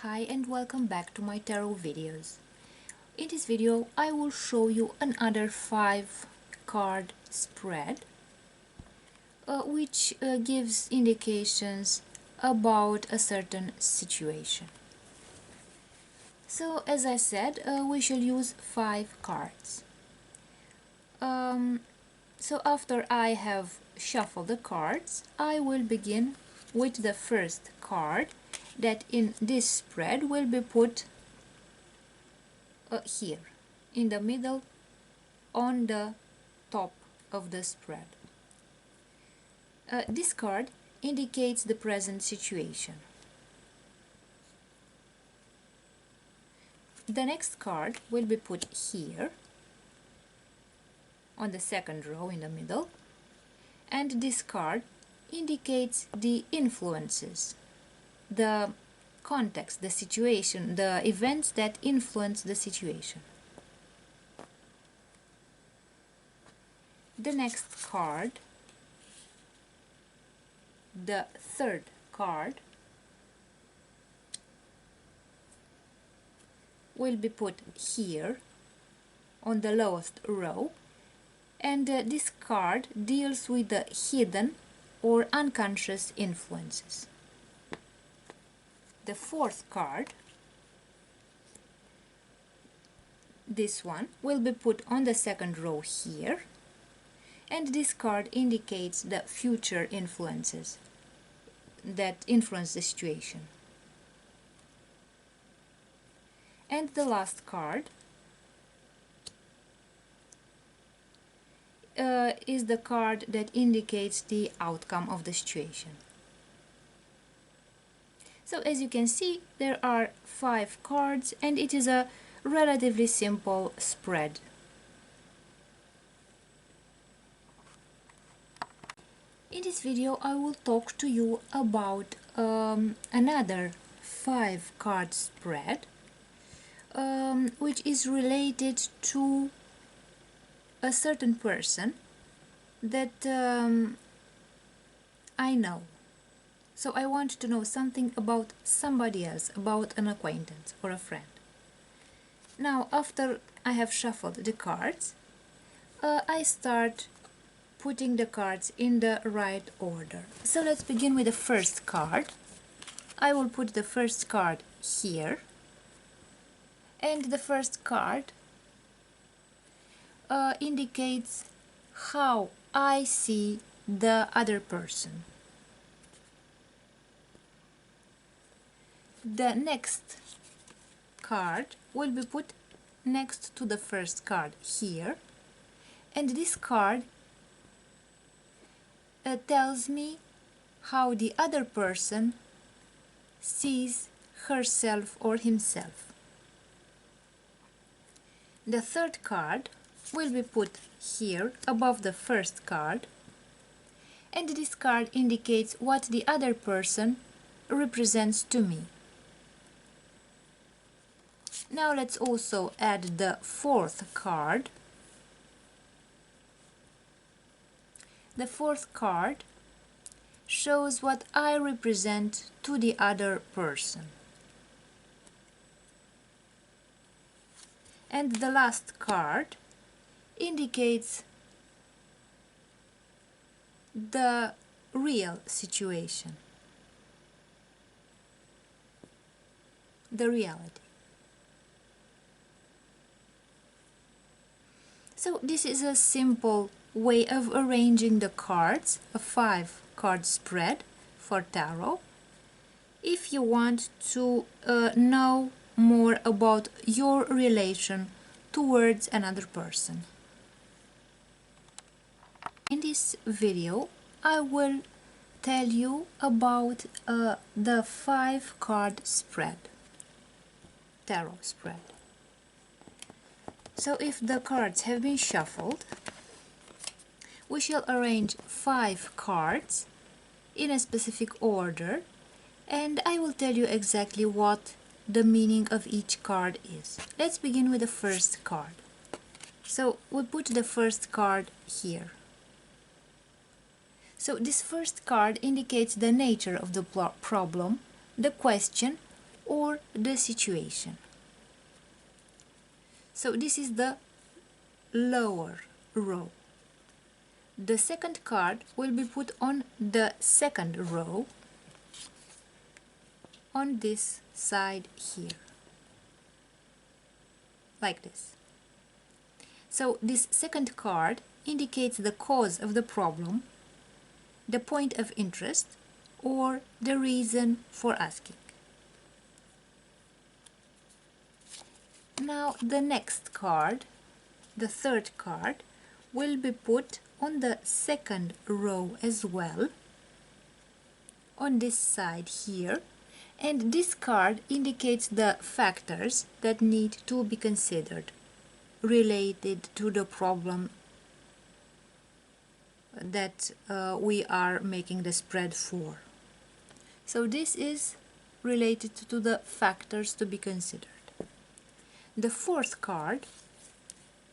Hi and welcome back to my tarot videos. In this video I will show you another 5 card spread which gives indications about a certain situation. So as I said, we shall use 5 cards. So after I have shuffled the cards, I will begin with the first card that in this spread will be put here in the middle on the top of the spread. This card indicates the present situation. The next card will be put here on the second row in the middle, and this card indicates the influences, the context, the situation, the events that influence the situation. The next card, the third card, will be put here on the lowest row, and this card deals with the hidden or unconscious influences. The fourth card, this one, will be put on the second row here, and this card indicates the future influences that influence the situation. And the last card is the card that indicates the outcome of the situation. So as you can see, there are 5 cards and it is a relatively simple spread. In this video I will talk to you about another 5 card spread which is related to a certain person that I know. So I want to know something about somebody else, about an acquaintance or a friend. Now, after I have shuffled the cards, I start putting the cards in the right order. So let's begin with the first card. I will put the first card here, and the first card indicates how I see the other person. The next card will be put next to the first card here, and this card tells me how the other person sees herself or himself. The third card will be put here above the first card, and this card indicates what the other person represents to me. Now let's also add the fourth card. The fourth card shows what I represent to the other person. And the last card indicates the real situation, the reality. So this is a simple way of arranging the cards, a 5 card spread for tarot. If you want to know more about your relation towards another person. In this video I will tell you about the 5 card spread, tarot spread. So if the cards have been shuffled, we shall arrange 5 cards in a specific order, and I will tell you exactly what the meaning of each card is. Let's begin with the first card. So we put the first card here. So this first card indicates the nature of the problem, the question, or the situation. So this is the lower row. The second card will be put on the second row on this side here, like this. So this second card indicates the cause of the problem, the point of interest, or the reason for asking. Now the next card, the third card, will be put on the second row as well, on this side here, and this card indicates the factors that need to be considered related to the problem that we are making the spread for. So this is related to the factors to be considered. The fourth card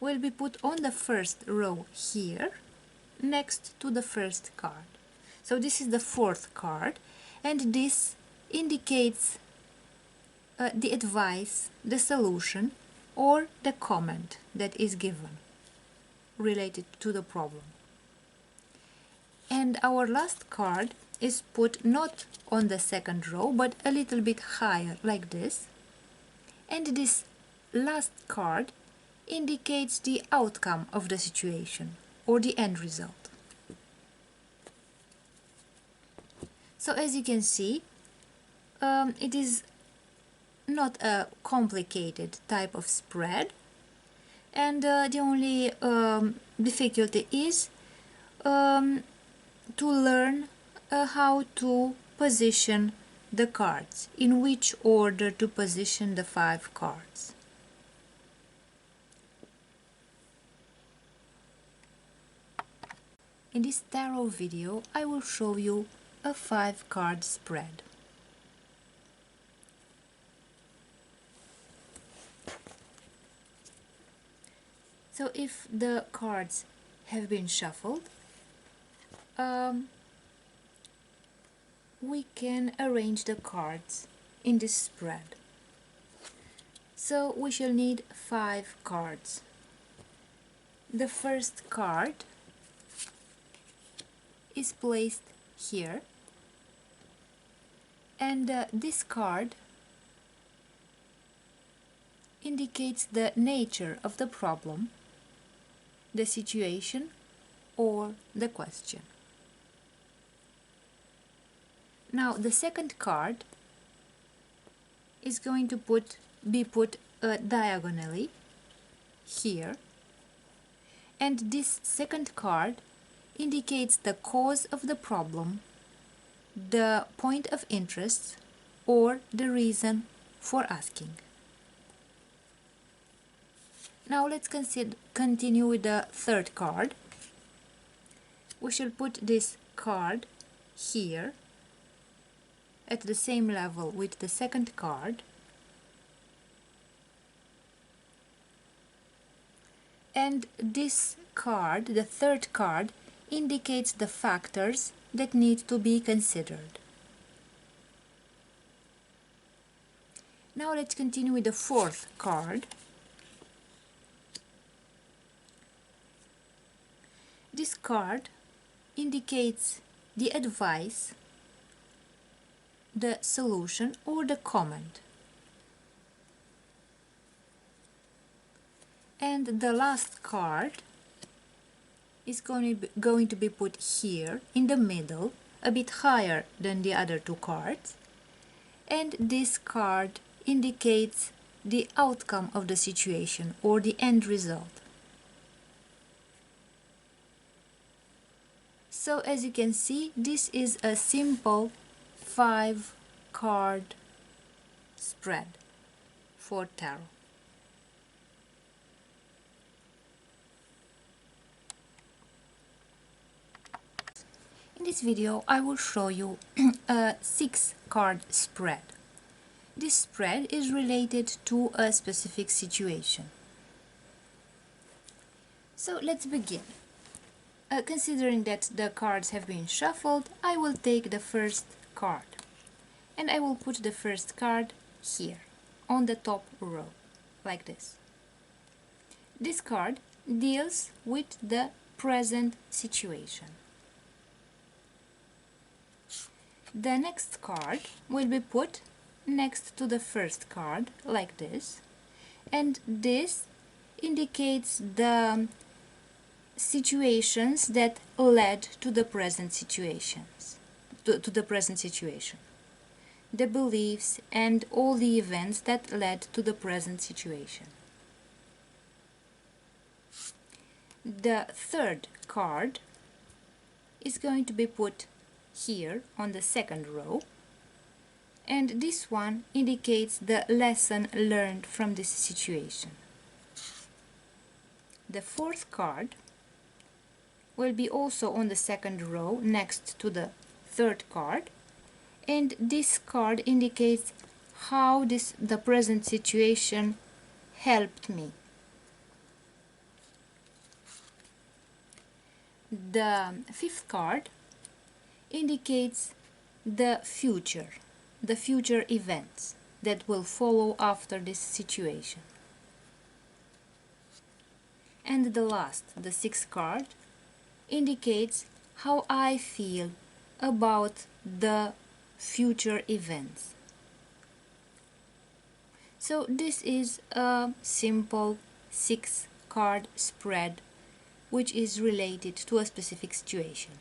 will be put on the first row here, next to the first card. So this is the fourth card, and this indicates the advice, the solution, or the comment that is given related to the problem. And our last card is put not on the second row, but a little bit higher, like this. And this last card indicates the outcome of the situation, or the end result. So as you can see, it is not a complicated type of spread, and the only difficulty is to learn how to position the cards, in which order to position the 5 cards. In this tarot video, I will show you a 5-card spread. So if the cards have been shuffled, we can arrange the cards in this spread. So we shall need 5 cards. The first card is placed here, and this card indicates the nature of the problem, the situation, or the question. Now the second card is going to be put diagonally here, and this second card indicates the cause of the problem, the point of interest, or the reason for asking. Now let's continue with the third card. We shall put this card here at the same level with the second card, and this card, the third card, indicates the factors that need to be considered. Now let's continue with the fourth card. This card indicates the advice, the solution, or the comment. And the last card is going to be put here in the middle, a bit higher than the other 2 cards, and this card indicates the outcome of the situation, or the end result. So as you can see, this is a simple 5-card spread for tarot. In this video, I will show you a 6-card spread. This spread is related to a specific situation. So let's begin. Considering that the cards have been shuffled, I will take the first card, and I will put the first card here on the top row, like this. This card deals with the present situation. The next card will be put next to the first card, like this, and this indicates the situations that led to the present situations, to the present situation, the beliefs and all the events that led to the present situation. The third card is going to be put here on the second row, and this one indicates the lesson learned from this situation. The fourth card will be also on the second row next to the third card, and this card indicates how the present situation helped me. The fifth card indicates the future events that will follow after this situation. And the last, the sixth card, indicates how I feel about the future events. So this is a simple 6-card spread which is related to a specific situation.